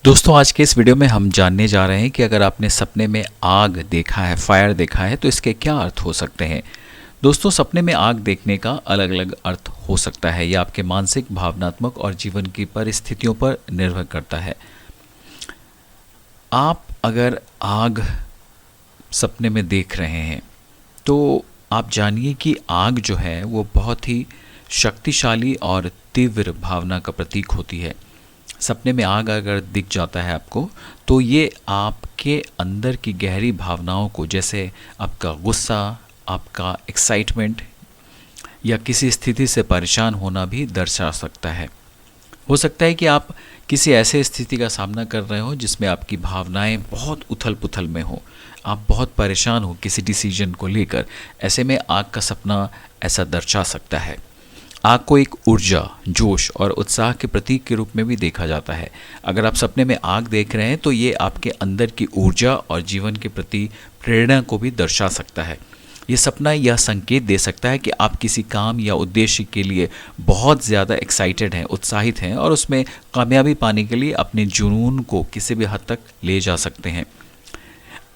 दोस्तों, आज के इस वीडियो में हम जानने जा रहे हैं कि अगर आपने सपने में आग देखा है, फायर देखा है, तो इसके क्या अर्थ हो सकते हैं। दोस्तों, सपने में आग देखने का अलग अलग अर्थ हो सकता है। यह आपके मानसिक, भावनात्मक और जीवन की परिस्थितियों पर निर्भर करता है। आप अगर आग सपने में देख रहे हैं तो आप जानिए कि आग जो है वो बहुत ही शक्तिशाली और तीव्र भावना का प्रतीक होती है। सपने में आग अगर दिख जाता है आपको, तो ये आपके अंदर की गहरी भावनाओं को, जैसे आपका गुस्सा, आपका एक्साइटमेंट या किसी स्थिति से परेशान होना भी दर्शा सकता है। हो सकता है कि आप किसी ऐसे स्थिति का सामना कर रहे हो जिसमें आपकी भावनाएं बहुत उथल पुथल में हो, आप बहुत परेशान हो किसी डिसीजन को लेकर। ऐसे में आग का सपना ऐसा दर्शा सकता है। आग को एक ऊर्जा, जोश और उत्साह के प्रतीक के रूप में भी देखा जाता है। अगर आप सपने में आग देख रहे हैं तो ये आपके अंदर की ऊर्जा और जीवन के प्रति प्रेरणा को भी दर्शा सकता है। ये सपना यह संकेत दे सकता है कि आप किसी काम या उद्देश्य के लिए बहुत ज़्यादा एक्साइटेड हैं, उत्साहित हैं और उसमें कामयाबी पाने के लिए अपने जुनून को किसी भी हद तक ले जा सकते हैं।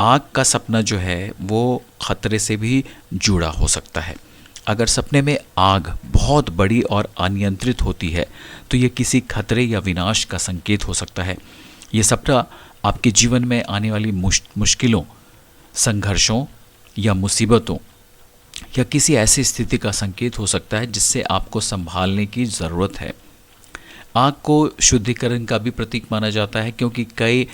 आग का सपना जो है वो खतरे से भी जुड़ा हो सकता है। अगर सपने में आग बहुत बड़ी और अनियंत्रित होती है तो ये किसी खतरे या विनाश का संकेत हो सकता है। ये सपना आपके जीवन में आने वाली मुश्किलों, संघर्षों या मुसीबतों या किसी ऐसी स्थिति का संकेत हो सकता है जिससे आपको संभालने की ज़रूरत है। आग को शुद्धिकरण का भी प्रतीक माना जाता है, क्योंकि कई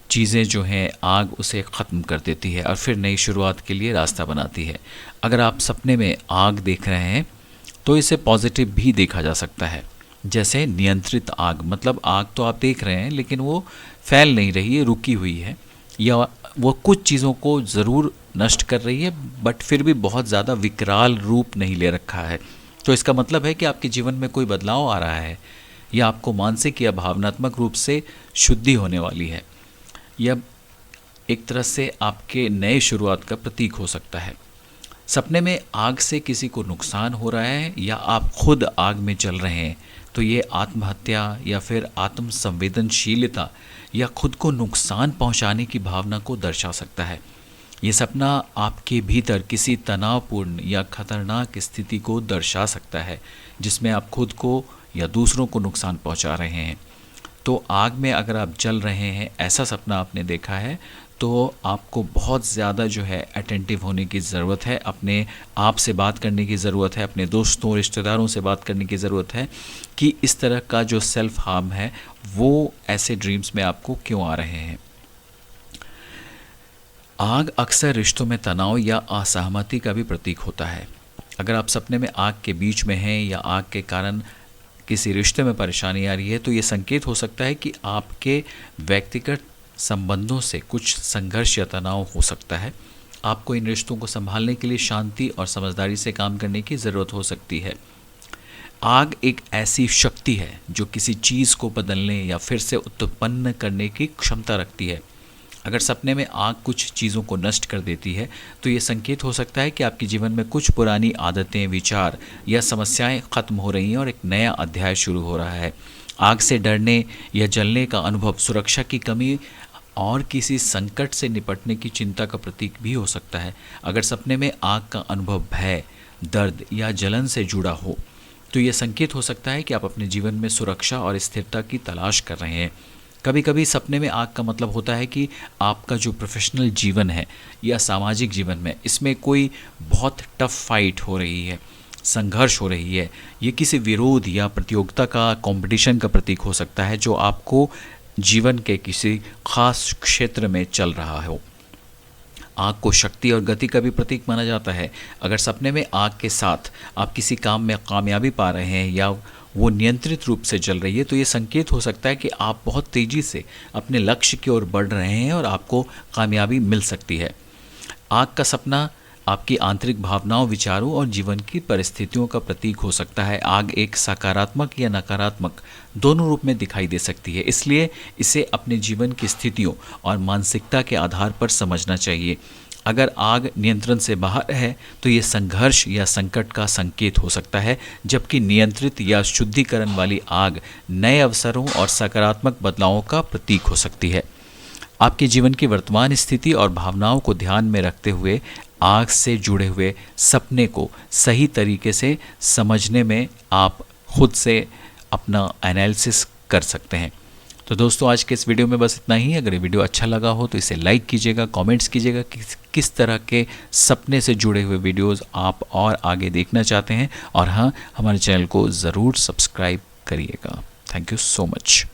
चीज़ें जो हैं आग उसे ख़त्म कर देती है और फिर नई शुरुआत के लिए रास्ता बनाती है। अगर आप सपने में आग देख रहे हैं तो इसे पॉजिटिव भी देखा जा सकता है। जैसे नियंत्रित आग, मतलब आग तो आप देख रहे हैं लेकिन वो फैल नहीं रही है, रुकी हुई है, या वो कुछ चीज़ों को ज़रूर नष्ट कर रही है बट फिर भी बहुत ज़्यादा विकराल रूप नहीं ले रखा है। तो इसका मतलब है कि आपके जीवन में कोई बदलाव आ रहा है या आपको मानसिक या भावनात्मक रूप से शुद्धि होने वाली है। यह एक तरह से आपके नए शुरुआत का प्रतीक हो सकता है। सपने में आग से किसी को नुकसान हो रहा है या आप खुद आग में जल रहे हैं तो ये आत्महत्या या फिर आत्म संवेदनशीलता या खुद को नुकसान पहुंचाने की भावना को दर्शा सकता है। ये सपना आपके भीतर किसी तनावपूर्ण या खतरनाक स्थिति को दर्शा सकता है जिसमें आप खुद को या दूसरों को नुकसान पहुंचा रहे हैं। तो आग में अगर आप जल रहे हैं, ऐसा सपना आपने देखा है, तो आपको बहुत ज़्यादा जो है अटेंटिव होने की ज़रूरत है, अपने आप से बात करने की ज़रूरत है, अपने दोस्तों रिश्तेदारों से बात करने की ज़रूरत है कि इस तरह का जो सेल्फ हार्म है वो ऐसे ड्रीम्स में आपको क्यों आ रहे हैं। आग अक्सर रिश्तों में तनाव या असहमति का भी प्रतीक होता है। अगर आप सपने में आग के बीच में हैं या आग के कारण किसी रिश्ते में परेशानी आ रही है तो ये संकेत हो सकता है कि आपके व्यक्तिगत संबंधों से कुछ संघर्ष या तनाव हो सकता है। आपको इन रिश्तों को संभालने के लिए शांति और समझदारी से काम करने की ज़रूरत हो सकती है। आग एक ऐसी शक्ति है जो किसी चीज़ को बदलने या फिर से उत्पन्न करने की क्षमता रखती है। अगर सपने में आग कुछ चीज़ों को नष्ट कर देती है तो ये संकेत हो सकता है कि आपके जीवन में कुछ पुरानी आदतें, विचार या समस्याएं खत्म हो रही हैं और एक नया अध्याय शुरू हो रहा है। आग से डरने या जलने का अनुभव सुरक्षा की कमी और किसी संकट से निपटने की चिंता का प्रतीक भी हो सकता है। अगर सपने में आग का अनुभव भय, दर्द या जलन से जुड़ा हो तो ये संकेत हो सकता है कि आप अपने जीवन में सुरक्षा और स्थिरता की तलाश कर रहे हैं। कभी कभी सपने में आग का मतलब होता है कि आपका जो प्रोफेशनल जीवन है या सामाजिक जीवन में, इसमें कोई बहुत टफ फाइट हो रही है, संघर्ष हो रही है। ये किसी विरोध या प्रतियोगिता का, कंपटीशन का प्रतीक हो सकता है जो आपको जीवन के किसी खास क्षेत्र में चल रहा हो। आग को शक्ति और गति का भी प्रतीक माना जाता है। अगर सपने में आग के साथ आप किसी काम में कामयाबी पा रहे हैं या वो नियंत्रित रूप से जल रही है तो ये संकेत हो सकता है कि आप बहुत तेज़ी से अपने लक्ष्य की ओर बढ़ रहे हैं और आपको कामयाबी मिल सकती है। आग का सपना आपकी आंतरिक भावनाओं, विचारों और जीवन की परिस्थितियों का प्रतीक हो सकता है। आग एक सकारात्मक या नकारात्मक दोनों रूप में दिखाई दे सकती है, इसलिए इसे अपने जीवन की स्थितियों और मानसिकता के आधार पर समझना चाहिए। अगर आग नियंत्रण से बाहर है तो ये संघर्ष या संकट का संकेत हो सकता है, जबकि नियंत्रित या शुद्धिकरण वाली आग नए अवसरों और सकारात्मक बदलावों का प्रतीक हो सकती है। आपके जीवन की वर्तमान स्थिति और भावनाओं को ध्यान में रखते हुए आग से जुड़े हुए सपने को सही तरीके से समझने में आप खुद से अपना एनालिसिस कर सकते हैं। तो दोस्तों, आज के इस वीडियो में बस इतना ही। अगर ये वीडियो अच्छा लगा हो तो इसे लाइक कीजिएगा, कमेंट्स कीजिएगा कि किस तरह के सपने से जुड़े हुए वीडियोस आप और आगे देखना चाहते हैं, और हाँ, हमारे चैनल को ज़रूर सब्सक्राइब करिएगा। Thank you so much.